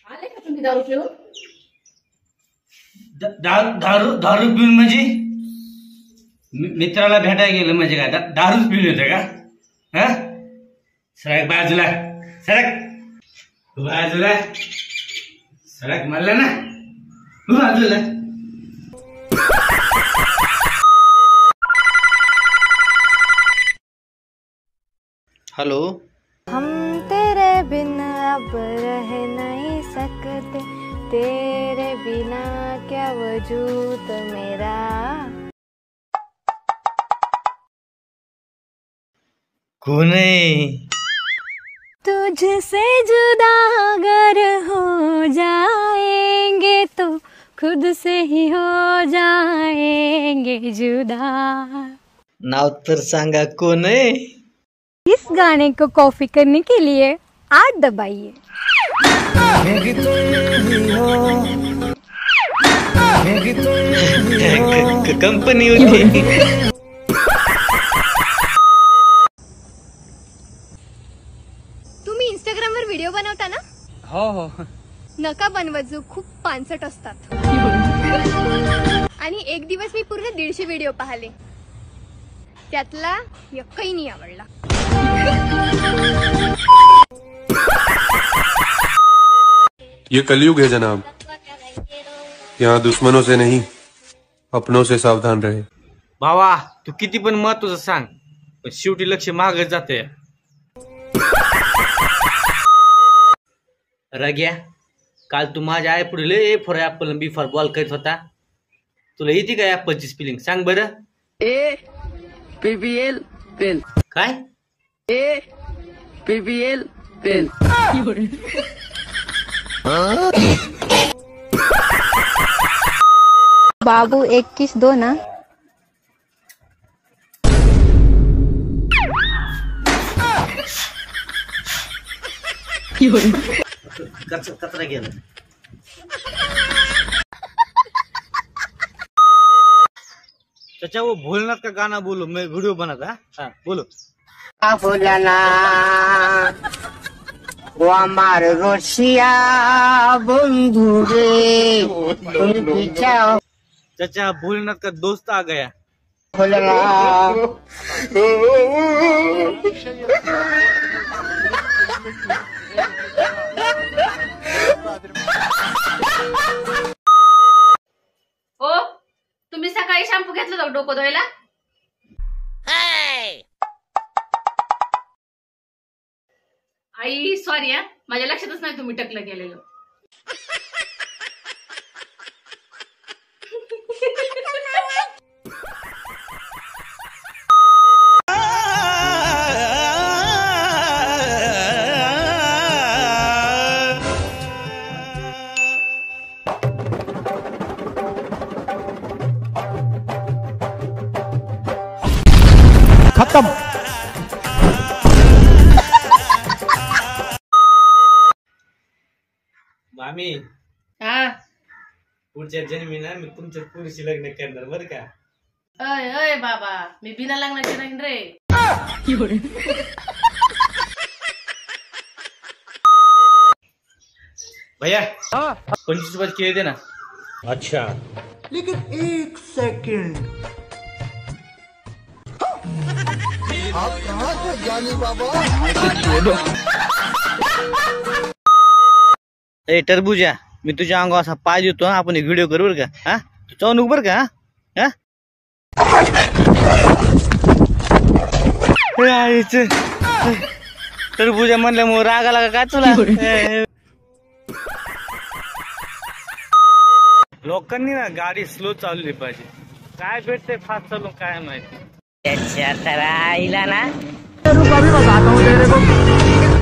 आले का तुम्ही दारू पिऊन? दारू पिऊन म्हणजे मित्राला भेटायला गेलं म्हणजे काय दारूच पिऊन येते का? हा सरक बाजूला, सरक बाजूला, सरक म्हणलं ना बाजूला. हेलो. हम तेरे बिन अब रह नहीं सकते, तेरे बिना क्या वजूद मेरा. कौन है? तुझसे जुदा अगर हो जाएंगे तो खुद से ही हो जाएंगे जुदा. नाव तर सांगा कोण आहे? इस गाने को कॉपी करने के लिए 8 दबाइए. कंपनी होती. तुम्ही इंस्टाग्राम वर व्हिडिओ बनवता ना? हो. नका बनवत, खूप पानसट असतात. आणि एक दिवस मी पूर्ण 150 व्हिडिओ पाहिले, त्यातला एकही नाही आवडला. ये कलयुग है जनाब, यहाँ दुश्मनों से नहीं अपनों से सावधान रहे. भावा तू किती पण महत्वाचं सांग, पण शेवटी लक्ष मागत जाते. रग्या, काल तू माझ्या आई पुढे A for apple B for ball करत होता. तुला येते का ऍपलची स्पेलिंग सांग बरं. APPL pen. काय? APPL pen. बाबू 21 दो ना. कचरा गेला. चाचा वो भोलनाथ का गाना बोलो, मैं वीडियो बना था. हाँ बोलो. भोलाना ও আমার রসিয়া বন্ধু রে তুমি যাও. चाचा भोलेनाथ का दोस्त आ गया. भोलाना हो, तुम्ही सकाळी शॅम्पू घेतला होता डोकं धुवायला? आई सॉरी हा, माझ्या लक्षातच नाही तुम्ही टकलं गेलेलं. खत्म. मामी हा, पुढच्या जन्मी ना मी तुमच्या पुरीशी लग्न करणार बरं का. अय अय बाबा, मी बिना लग्नाची राहीन रे. भैया 25 रुपये केले दे ना. अच्छा लेकिन एक सेकंड, आप कहाँ से जानी बाबा? ए टरबूजा, मी तुझ्या अंगावर असा पाय देतो, आपण एक व्हिडिओ करू बरं का. हा तू चावून बरं का. हा टरबूजा म्हणल्यामुळे राग आला का काय तुला? लोकांनी ना गाडी स्लो चालवली पाहिजे. काय भेटते फास्ट चालून काय माहिती. त्याच्या तर आईला ना रुपया भी बताता हूँ तेरे को.